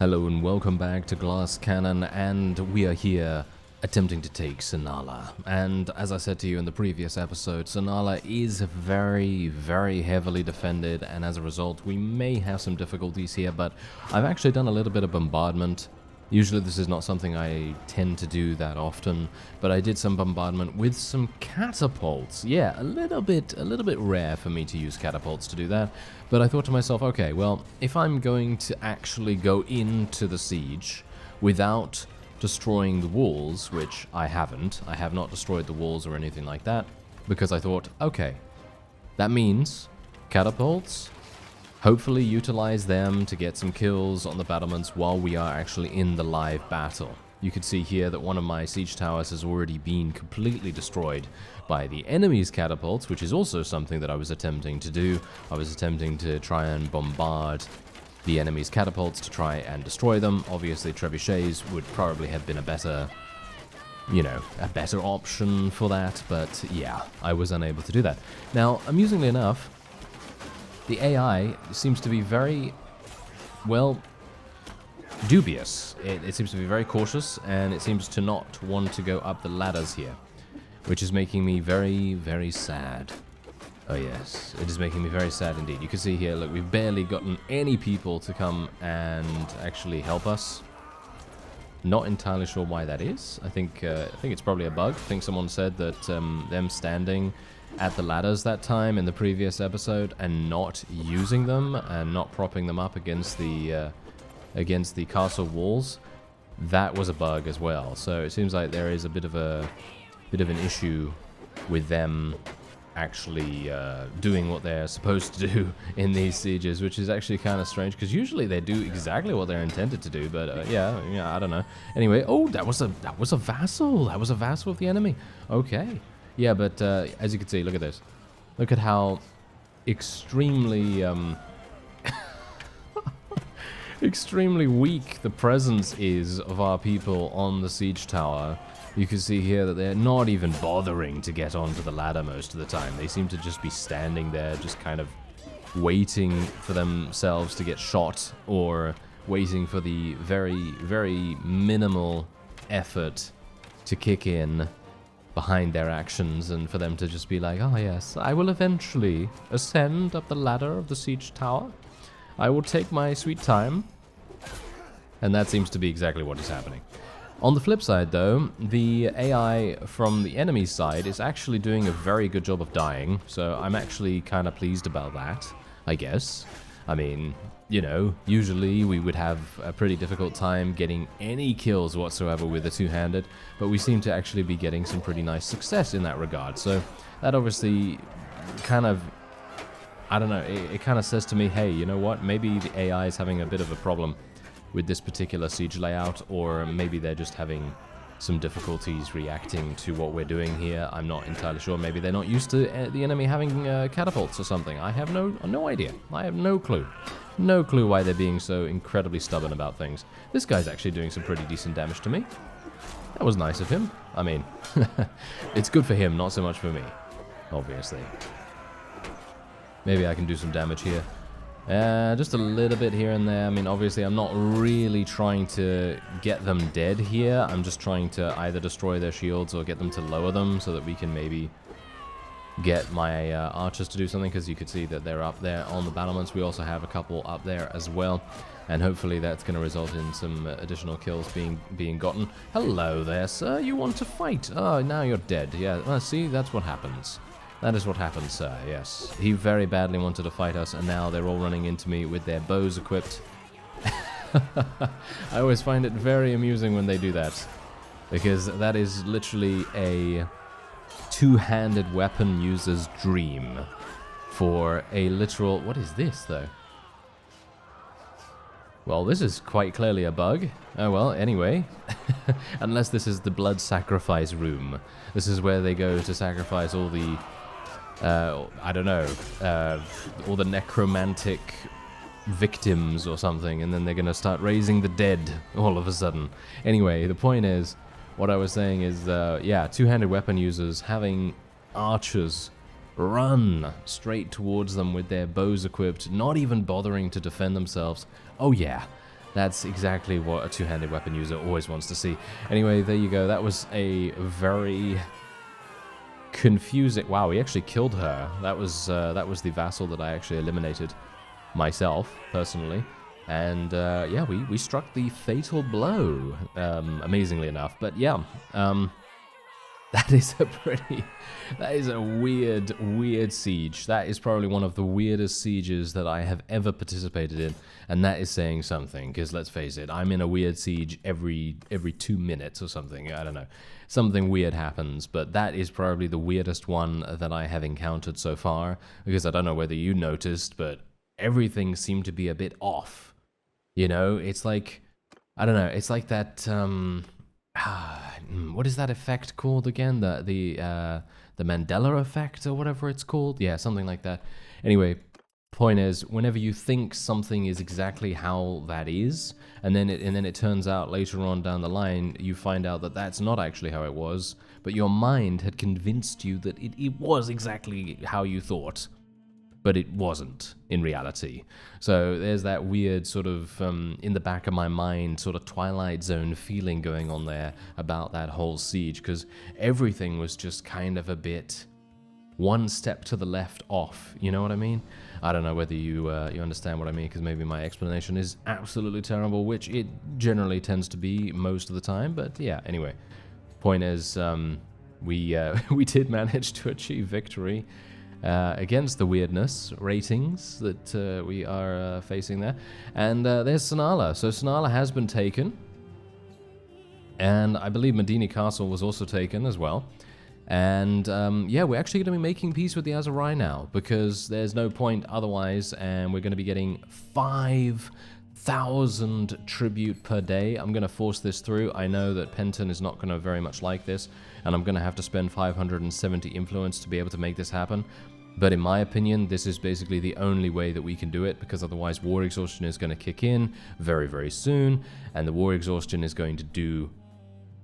Hello and welcome back to Glass Cannon, and we are here attempting to take Sanala. And as I said to you in the previous episode, Sanala is very, very heavily defended, and as a result we may have some difficulties here, but I've actually done a little bit of bombardment. Usually this is not something I tend to do that often, but I did some bombardment with some catapults. Yeah, a little bit rare for me to use catapults to do that, but I thought to myself, okay, well, if I'm going to actually go into the siege without destroying the walls, which I have not destroyed the walls or anything like that, because I thought, okay, that means catapults, hopefully utilize them to get some kills on the battlements while we are actually in the live battle. You can see here that one of my siege towers has already been completely destroyed by the enemy's catapults, which is also something that I was attempting to do. I was attempting to try and bombard the enemy's catapults to try and destroy them. Obviously, trebuchets would probably have been a better option for that, but yeah, I was unable to do that. Now, amusingly enough, the AI seems to be very, well, dubious. It seems to be very cautious, and it seems to not want to go up the ladders here, which is making me very, very sad. Oh yes, it is making me very sad indeed. You can see here, look, we've barely gotten any people to come and actually help us. Not entirely sure why that is. I think it's probably a bug. I think someone said that them standing at the ladders that time in the previous episode and not using them and not propping them up against the castle walls, that was a bug as well. So it seems like there is a bit of an issue with them actually doing what they're supposed to do in these sieges, which is actually kind of strange because usually they do exactly what they're intended to do. But yeah, I don't know. Anyway, oh, that was a vassal. That was a vassal of the enemy. Okay. Yeah, but as you can see, look at this. Look at how extremely extremely weak the presence is of our people on the siege tower. You can see here that they're not even bothering to get onto the ladder most of the time. They seem to just be standing there, just kind of waiting for themselves to get shot, or waiting for the very, very minimal effort to kick in behind their actions, and for them to just be like, oh yes, I will eventually ascend up the ladder of the siege tower. I will take my sweet time. And that seems to be exactly what is happening. On the flip side though, the AI from the enemy's side is actually doing a very good job of dying, so I'm actually kind of pleased about that, I guess. I mean, you know, usually we would have a pretty difficult time getting any kills whatsoever with a two-handed, but we seem to actually be getting some pretty nice success in that regard. So that obviously kind of, I don't know, it kind of says to me, hey, you know what, maybe the AI is having a bit of a problem with this particular siege layout, or maybe they're just having some difficulties reacting to what we're doing here. I'm not entirely sure. Maybe they're not used to the enemy having catapults or something. I have no idea. I have no clue. No clue why they're being so incredibly stubborn about things. This guy's actually doing some pretty decent damage to me. That was nice of him. I mean, it's good for him, not so much for me, obviously. Maybe I can do some damage here. Just a little bit here and there. I mean, obviously, I'm not really trying to get them dead here. I'm just trying to either destroy their shields or get them to lower them so that we can maybe get my archers to do something, because you could see that they're up there on the battlements. We also have a couple up there as well, and hopefully that's going to result in some additional kills being gotten. Hello there, sir. You want to fight? Oh, now you're dead. Yeah, well, see, that's what happens. That is what happens, sir, yes. He very badly wanted to fight us, and now they're all running into me with their bows equipped. I always find it very amusing when they do that, because that is literally a two-handed weapon user's dream for a literal... What is this, though? Well, this is quite clearly a bug. Oh well, anyway. Unless this is the blood sacrifice room. This is where they go to sacrifice all the... I don't know, all the necromantic victims or something, and then they're gonna start raising the dead all of a sudden. Anyway, the point is, what I was saying is, yeah, two-handed weapon users having archers run straight towards them with their bows equipped, not even bothering to defend themselves. Oh yeah, That's exactly what a two-handed weapon user always wants to see. Anyway, there you go. That was a very confusing... Wow, we actually killed her. That was the vassal that I actually eliminated myself, personally. And, yeah, we struck the fatal blow, amazingly enough. But, yeah, that is a weird siege. That is probably one of the weirdest sieges that I have ever participated in, and that is saying something, because let's face it, I'm in a weird siege every 2 minutes or something, I don't know. Something weird happens, but that is probably the weirdest one that I have encountered so far, because I don't know whether you noticed, but everything seemed to be a bit off. You know, it's like, I don't know, it's like that, what is that effect called again? The Mandela effect or whatever it's called? Yeah, something like that. Anyway, point is, whenever you think something is exactly how that is, and then it turns out later on down the line, you find out that that's not actually how it was, but your mind had convinced you that it was exactly how you thought. But it wasn't in reality. So there's that weird sort of, in the back of my mind, sort of Twilight Zone feeling going on there about that whole siege, because everything was just kind of a bit one step to the left off, you know what I mean? I don't know whether you understand what I mean, because maybe my explanation is absolutely terrible, which it generally tends to be most of the time, but yeah, anyway. Point is, we did manage to achieve victory against the weirdness ratings that we are facing there. And there's Sanala. So Sanala has been taken. And I believe Medini Castle was also taken as well. And yeah, we're actually going to be making peace with the Aserai now, because there's no point otherwise, and we're going to be getting 5,000 tribute per day. I'm going to force this through. I know that Penton is not going to very much like this, and I'm going to have to spend 570 influence to be able to make this happen. But in my opinion, this is basically the only way that we can do it, because otherwise war exhaustion is going to kick in very, very soon, and the war exhaustion is going to do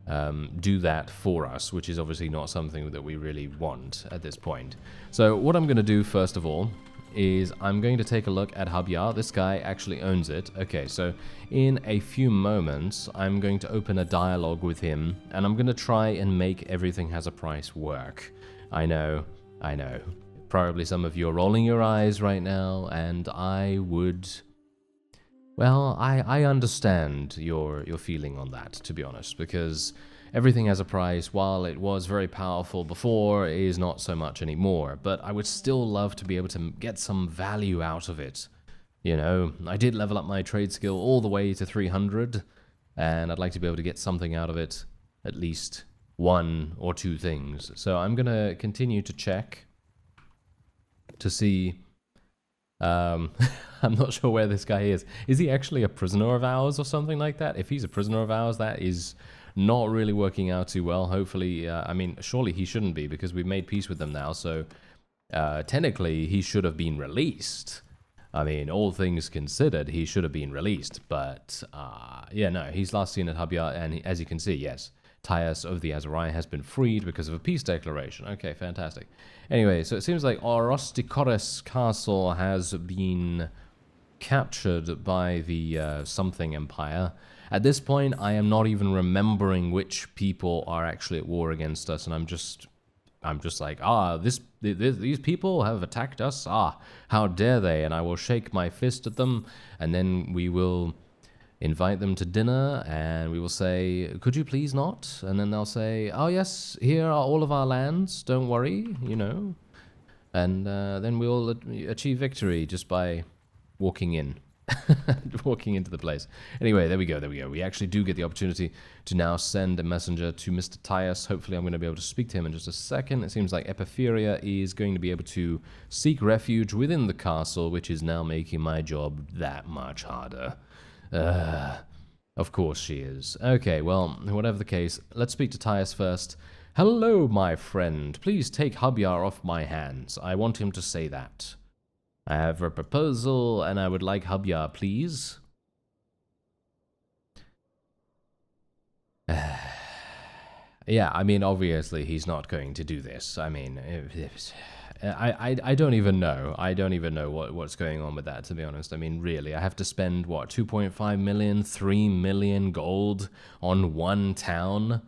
that for us, which is obviously not something that we really want at this point. So what I'm going to do first of all is I'm going to take a look at Habyar. This guy actually owns it. Okay, so in a few moments, I'm going to open a dialogue with him, and I'm going to try and make everything has a price work. I know. Probably some of you are rolling your eyes right now, and I would... Well, I understand your feeling on that, to be honest, because everything has a price. While it was very powerful before, it is not so much anymore, but I would still love to be able to get some value out of it. You know, I did level up my trade skill all the way to 300, and I'd like to be able to get something out of it, at least 1 or 2 things. So I'm going to continue to check to see... I'm not sure where this guy is. Is he actually a prisoner of ours or something like that? If he's a prisoner of ours, that is not really working out too well. Hopefully, I mean, surely he shouldn't be, because we've made peace with them now, so technically he should have been released. I mean, all things considered, he should have been released, but yeah, no, he's last seen at Habyar, and as you can see, yes, Tyus of the Aserai has been freed because of a peace declaration. Okay, fantastic. Anyway, so it seems like Orostikores Castle has been captured by the something empire. At this point, I am not even remembering which people are actually at war against us, and I'm just like, these people have attacked us. How dare they? And I will shake my fist at them, and then we will invite them to dinner, and we will say, could you please not? And then they'll say, oh yes, here are all of our lands, don't worry, you know. And then we'll achieve victory just by walking in. Walking into the place. Anyway, there we go. We actually do get the opportunity to now send a messenger to Mr. Tyus. Hopefully I'm going to be able to speak to him in just a second. It seems like Epipheria is going to be able to seek refuge within the castle, which is now making my job that much harder. Of course she is. Okay, well, whatever the case, let's speak to Tyus first. Hello, my friend. Please take Habyar off my hands. I want him to say that. I have a proposal, and I would like Habyar, please. Yeah, I mean, obviously, he's not going to do this. I mean, I don't even know. I don't even know what's going on with that, to be honest. I mean, really, I have to spend, what, 2.5 million, 3 million gold on one town?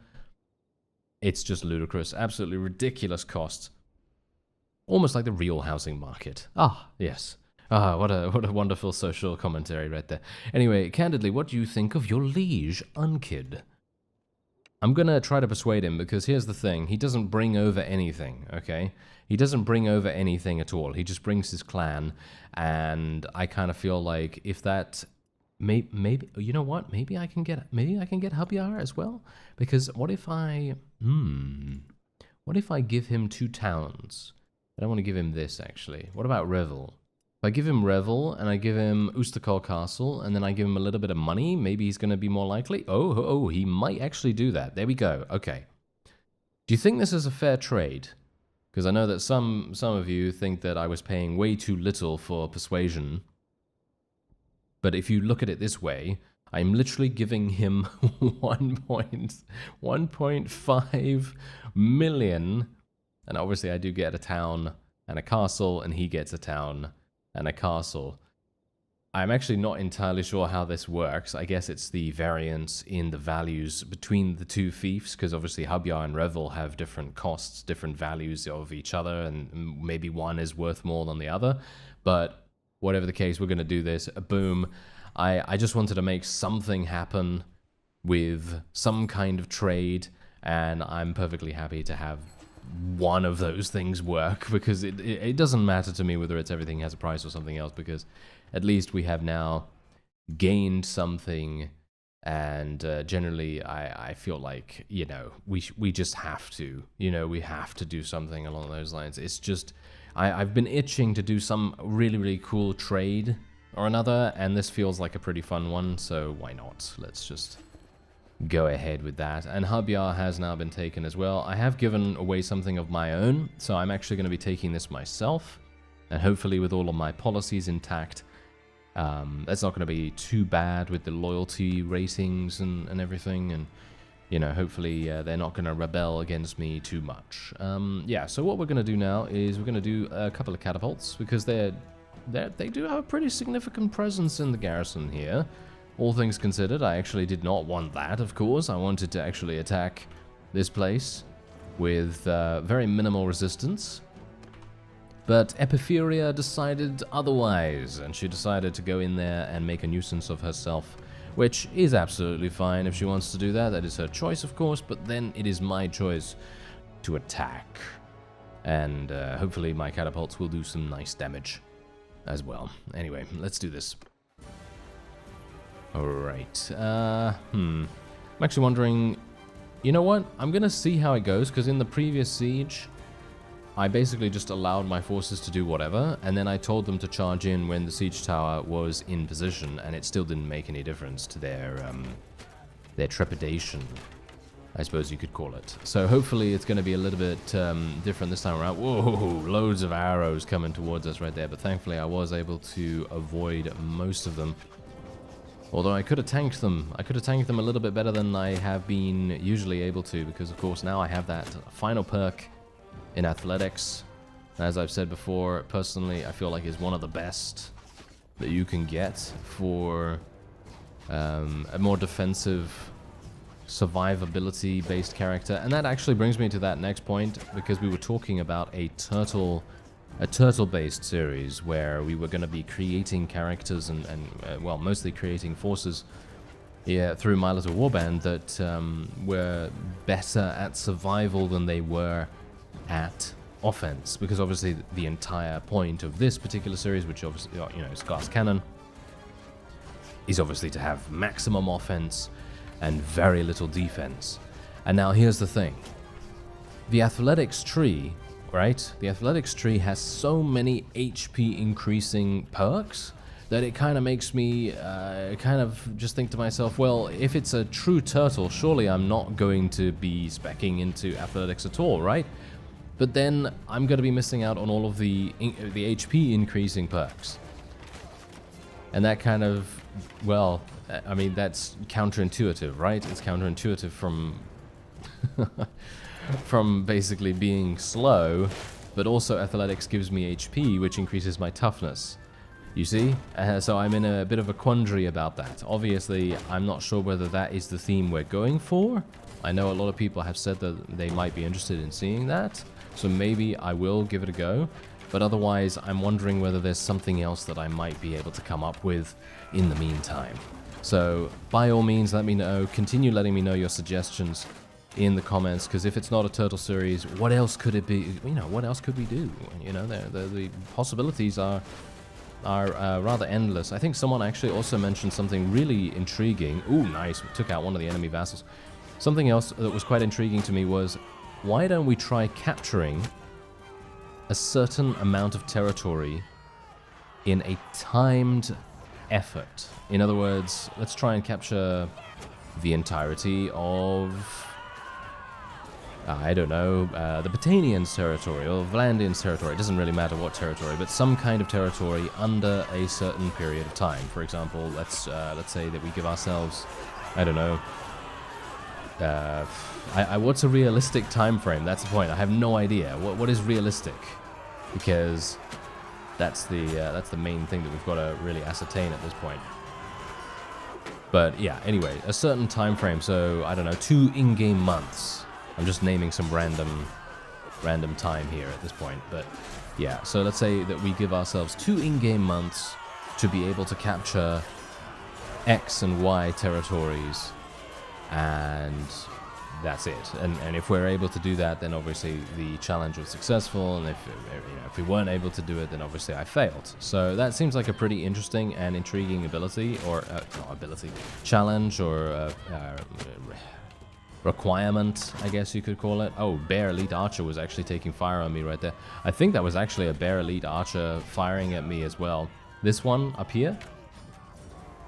It's just ludicrous. Absolutely ridiculous cost. Almost like the real housing market. Ah, yes. Ah, what a wonderful social commentary right there. Anyway, candidly, what do you think of your liege, Unkid? I'm gonna try to persuade him, because here's the thing. He doesn't bring over anything, okay? He doesn't bring over anything at all. He just brings his clan, and I kind of feel like if that... Maybe, you know what? Maybe I can get Hubyar as well? Because what if I... What if I give him 2 towns? I don't want to give him this, actually. What about Revel? If I give him Revel, and I give him Ustakal Castle, and then I give him a little bit of money, maybe he's going to be more likely? Oh, he might actually do that. There we go. Okay. Do you think this is a fair trade? Because I know that some of you think that I was paying way too little for persuasion. But if you look at it this way, I'm literally giving him 1.5 million. And obviously I do get a town and a castle, and he gets a town and a castle. I'm actually not entirely sure how this works. I guess it's the variance in the values between the 2 fiefs, because obviously Hubyar and Revel have different costs, different values of each other, and maybe one is worth more than the other. But whatever the case, we're going to do this. Boom. I just wanted to make something happen with some kind of trade, and I'm perfectly happy to have one of those things work, because it doesn't matter to me whether it's everything has a price or something else, because at least we have now gained something, and generally I feel like, you know, we just have to, you know, we have to do something along those lines. It's just, I've been itching to do some really cool trade or another, and this feels like a pretty fun one, so why not? Let's just go ahead with that. And Hubyar has now been taken as well. I have given away something of my own, so I'm actually going to be taking this myself, and hopefully with all of my policies intact, that's not going to be too bad with the loyalty ratings and everything, and you know, hopefully they're not going to rebel against me too much. Yeah, so what we're going to do now is we're going to do a couple of catapults, because they do have a pretty significant presence in the garrison here. All things considered, I actually did not want that, of course. I wanted to actually attack this place with very minimal resistance. But Epiphyria decided otherwise, and she decided to go in there and make a nuisance of herself, which is absolutely fine if she wants to do that. That is her choice, of course, but then it is my choice to attack. And hopefully my catapults will do some nice damage as well. Anyway, let's do this. Alright, I'm actually wondering, you know what, I'm gonna see how it goes, because in the previous siege, I basically just allowed my forces to do whatever, and then I told them to charge in when the siege tower was in position, and it still didn't make any difference to their trepidation, I suppose you could call it. So hopefully it's going to be a little bit different this time around. Whoa, loads of arrows coming towards us right there, but thankfully I was able to avoid most of them. Although I could have tanked them. I could have tanked them a little bit better than I have been usually able to, because of course now I have that final perk in athletics. As I've said before, personally I feel like it's one of the best that you can get for a more defensive, survivability based character. And that actually brings me to that next point, because we were talking about a turtle based series where we were going to be creating characters and well, mostly creating forces through My Little Warband that were better at survival than they were at offense, because obviously the entire point of this particular series, which obviously, you know, is glass cannon, is obviously to have maximum offense and very little defense. And now here's the thing. The athletics tree, right? The athletics tree has so many HP increasing perks that it kind of makes me kind of just think to myself, well, if it's a true turtle, surely I'm not going to be speccing into athletics at all, right? But then I'm going to be missing out on all of the HP increasing perks. And that kind of, well, I mean, that's counterintuitive, right? It's counterintuitive from from basically being slow but also athletics gives me HP, which increases my toughness. You see? So I'm in a bit of a quandary about that. Obviously, I'm not sure whether that is the theme we're going for. I know a lot of people have said that they might be interested in seeing that, so maybe I will give it a go. But otherwise, I'm wondering whether there's something else that I might be able to come up with in the meantime. So, by all means, let me know. Continue letting me know your suggestions in the comments, because if it's not a turtle series, what else could it be? You know, what else could we do? You know, the possibilities are rather endless. I think someone actually also mentioned something really intriguing. Ooh, nice. We took out one of the enemy vassals. Something else that was quite intriguing to me was, why don't we try capturing a certain amount of territory in a timed effort? In other words, let's try and capture the entirety of, I don't know, the Botanians' territory or Vlandians' territory. It doesn't really matter what territory, but some kind of territory under a certain period of time. For example, let's say that we give ourselves, I don't know, what's a realistic time frame? That's the point. I have no idea. What is realistic? Because that's the main thing that we've got to really ascertain at this point. But yeah, anyway, a certain time frame. So I don't know, 2 in-game months. I'm just naming some random time here at this point. But yeah, so let's say that we give ourselves 2 in-game months to be able to capture X and Y territories, and that's it. And if we're able to do that, then obviously the challenge was successful, and if we weren't able to do it, then obviously I failed. So that seems like a pretty interesting and intriguing ability, or not ability, challenge, or requirement, I guess you could call it. Oh, Bear Elite Archer was actually taking fire on me right there. I think that was actually a Bear Elite Archer firing at me as well. This one up here?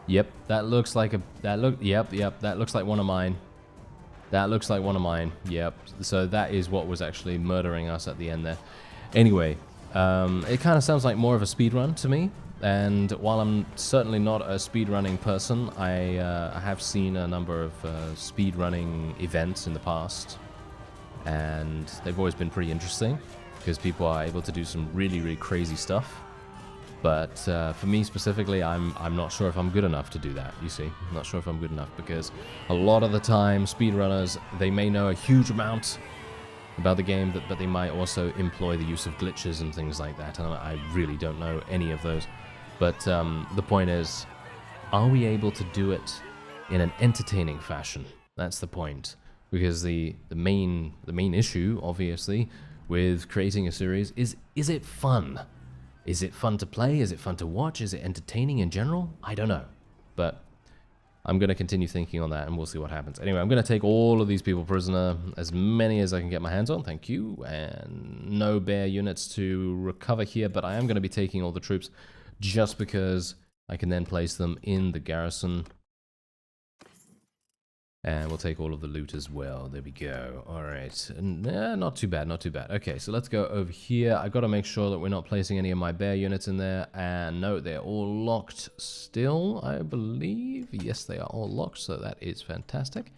Yep, that looks like a, yep, that looks like one of mine. That looks like one of mine, yep. So that is what was actually murdering us at the end there. Anyway, it kind of sounds like more of a speedrun to me. And while I'm certainly not a speedrunning person, I have seen a number of speedrunning events in the past. And they've always been pretty interesting, because people are able to do some really, really crazy stuff. But for me specifically, I'm not sure if I'm good enough to do that, you see. I'm not sure if I'm good enough, because a lot of the time, speedrunners, they may know a huge amount about the game, but they might also employ the use of glitches and things like that, and I really don't know any of those. But the point is, are we able to do it in an entertaining fashion? That's the point. Because the main issue, obviously, with creating a series is it fun? Is it fun to play? Is it fun to watch? Is it entertaining in general? I don't know. But I'm going to continue thinking on that, and we'll see what happens. Anyway, I'm going to take all of these people prisoner, as many as I can get my hands on, thank you. And no bear units to recover here, but I am going to be taking all the troops just because I can then place them in the garrison. And we'll take all of the loot as well. There we go. Alright. Not too bad, not too bad. Okay, so let's go over here. I've got to make sure that we're not placing any of my bear units in there. And no, they're all locked still, I believe. Yes, they are all locked, so that is fantastic.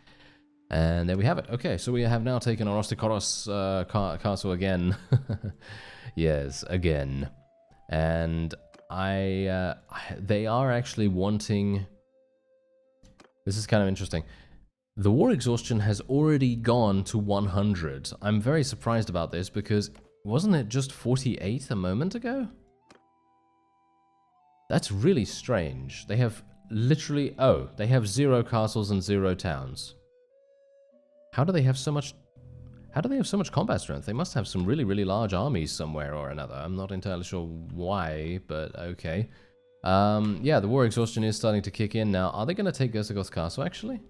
And there we have it. Okay, so we have now taken Orostikoros castle again. Yes, again. And they are actually wanting... This is kind of interesting. The war exhaustion has already gone to 100. I'm very surprised about this, because wasn't it just 48 a moment ago? That's really strange. They have literally... Oh, they have 0 castles and 0 towns. How do they have so much... How do they have so much combat strength? They must have some really, really large armies somewhere or another. I'm not entirely sure why, but okay. Yeah, the war exhaustion is starting to kick in now. Are they going to take Gersegos Castle, actually?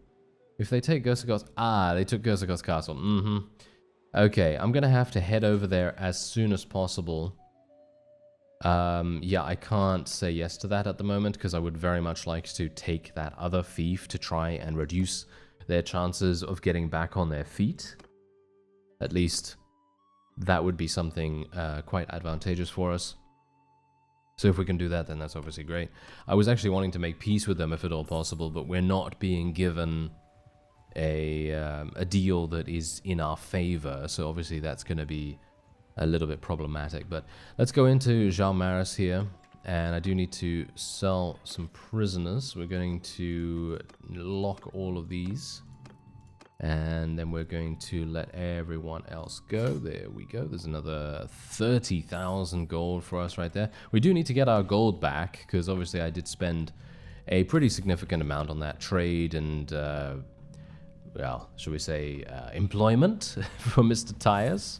If they take Gersegos... Ah, they took Gersegos Castle. Okay, I'm going to have to head over there as soon as possible. Yeah, I can't say yes to that at the moment, because I would very much like to take that other fief to try and reduce their chances of getting back on their feet. At least, that would be something quite advantageous for us. So if we can do that, then that's obviously great. I was actually wanting to make peace with them if at all possible, but we're not being given a deal that is in our favor. So obviously that's going to be a little bit problematic. But let's go into Jalmaris here, and I do need to sell some prisoners. We're going to lock all of these, and then we're going to let everyone else go. There we go. There's another 30,000 gold for us right there. We do need to get our gold back, because obviously I did spend a pretty significant amount on that trade and, well, should we say, employment for Mr. Tires.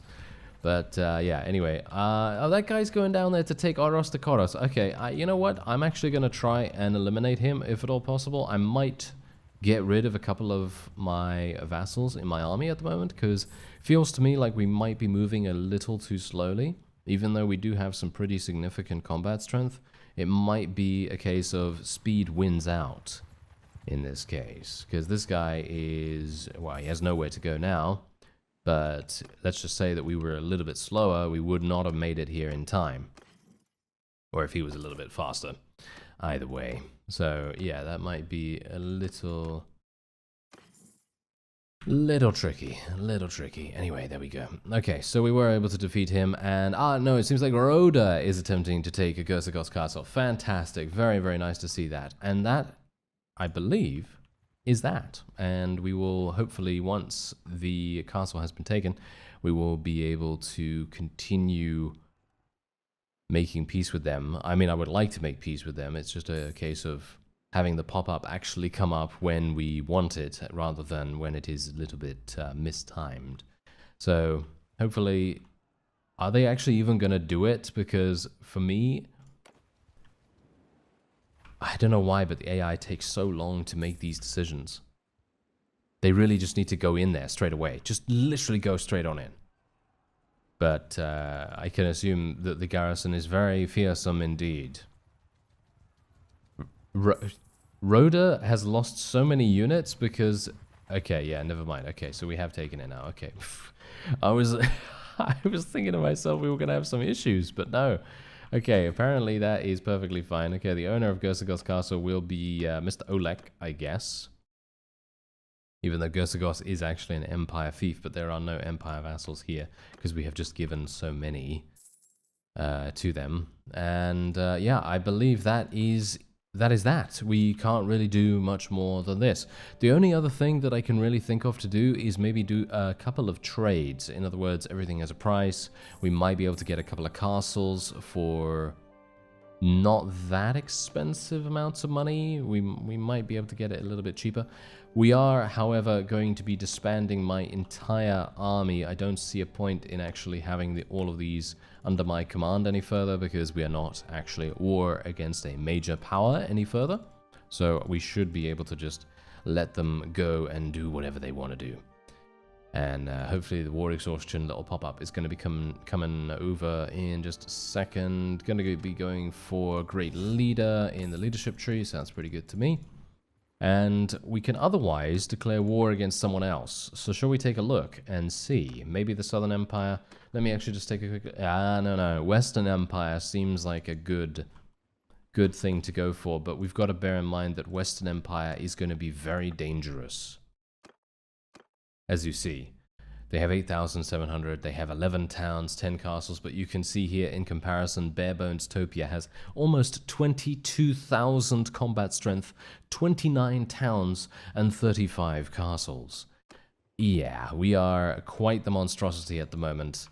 But, yeah, anyway. Oh, that guy's going down there to take Oros to Koros. Okay, you know what? I'm actually going to try and eliminate him, if at all possible. I might get rid of a couple of my vassals in my army at the moment, because it feels to me like we might be moving a little too slowly. Even though we do have some pretty significant combat strength, it might be a case of speed wins out in this case, because this guy is, well, he has nowhere to go now, but let's just say that we were a little bit slower, we would not have made it here in time. Or if he was a little bit faster. Either way. So, yeah, that might be a little tricky. Anyway, there we go. Okay, so we were able to defeat him, and no, it seems like Rhoda is attempting to take a Gersegos castle. Fantastic. Very, very nice to see that. And that, I believe, is that. And we will hopefully, once the castle has been taken, we will be able to continue making peace with them. I mean, I would like to make peace with them. It's just a case of having the pop-up actually come up when we want it, rather than when it is a little bit mistimed. So, hopefully, are they actually even going to do it? Because, for me, I don't know why, but the AI takes so long to make these decisions. They really just need to go in there straight away. Just literally go straight on in. But I can assume that the garrison is very fearsome indeed. Rhoda has lost so many units because... Okay, yeah, never mind. Okay, so we have taken it now. Okay. I was thinking to myself we were going to have some issues, but no. Okay, apparently that is perfectly fine. Okay, the owner of Gersegos Castle will be Mr. Olek, I guess. Even though Gersegos is actually an Empire fief, but there are no Empire vassals here, because we have just given so many to them. And yeah, I believe that is that. We can't really do much more than this. The only other thing that I can really think of to do is maybe do a couple of trades. In other words, everything has a price. We might be able to get a couple of castles for not that expensive amounts of money. We might be able to get it a little bit cheaper. We are, however, going to be disbanding my entire army. I don't see a point in actually having all of these under my command any further, because we are not actually at war against a major power any further. So we should be able to just let them go and do whatever they want to do. And hopefully the war exhaustion little pop-up is going to be coming over in just a second. Going to be going for great leader in the leadership tree. Sounds pretty good to me. And we can otherwise declare war against someone else. So shall we take a look and see? Maybe the Southern Empire. Let me actually just take a quick... no. Western Empire seems like a good thing to go for. But we've got to bear in mind that Western Empire is going to be very dangerous. As you see, they have 8,700, they have 11 towns, 10 castles, but you can see here in comparison, Barebones Topia has almost 22,000 combat strength, 29 towns, and 35 castles. Yeah, we are quite the monstrosity at the moment,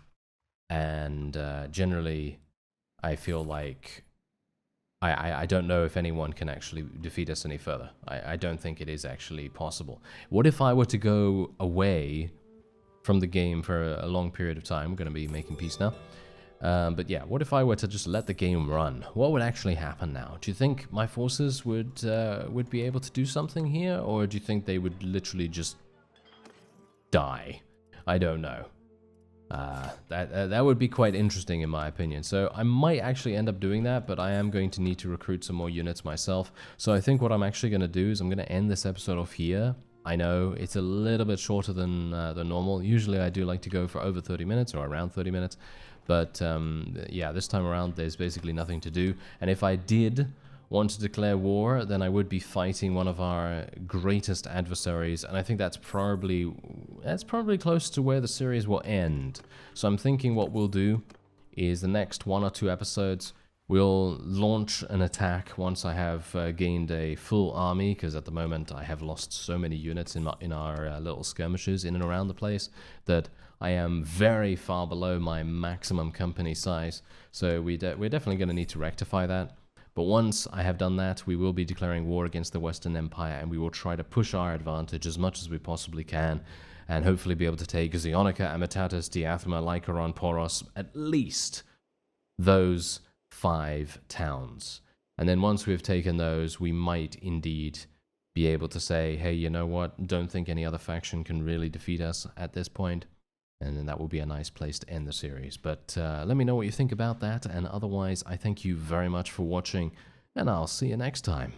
and generally, I feel like I don't know if anyone can actually defeat us any further. I don't think it is actually possible. What if I were to go away from the game for a long period of time? We're going to be making peace now. But yeah, what if I were to just let the game run? What would actually happen now? Do you think my forces would be able to do something here? Or do you think they would literally just die? I don't know. That would be quite interesting in my opinion. So I might actually end up doing that, but I am going to need to recruit some more units myself. So I think what I'm actually going to do is I'm going to end this episode off here. I know it's a little bit shorter than normal. Usually I do like to go for over 30 minutes or around 30 minutes. But yeah, this time around there's basically nothing to do. And if I did want to declare war, then I would be fighting one of our greatest adversaries. And I think that's probably that's probably close to where the series will end. So I'm thinking what we'll do is the next 1 or 2 episodes, we'll launch an attack once I have gained a full army, because at the moment I have lost so many units in our little skirmishes in and around the place that I am very far below my maximum company size. So we're definitely going to need to rectify that. But once I have done that, we will be declaring war against the Western Empire, and we will try to push our advantage as much as we possibly can, and hopefully be able to take Xionica, Amitatis, Diathema, Lycaron, Poros, at least those 5 towns. And then once we've taken those, we might indeed be able to say, hey, you know what, don't think any other faction can really defeat us at this point. And then that will be a nice place to end the series. But let me know what you think about that, and otherwise I thank you very much for watching, and I'll see you next time.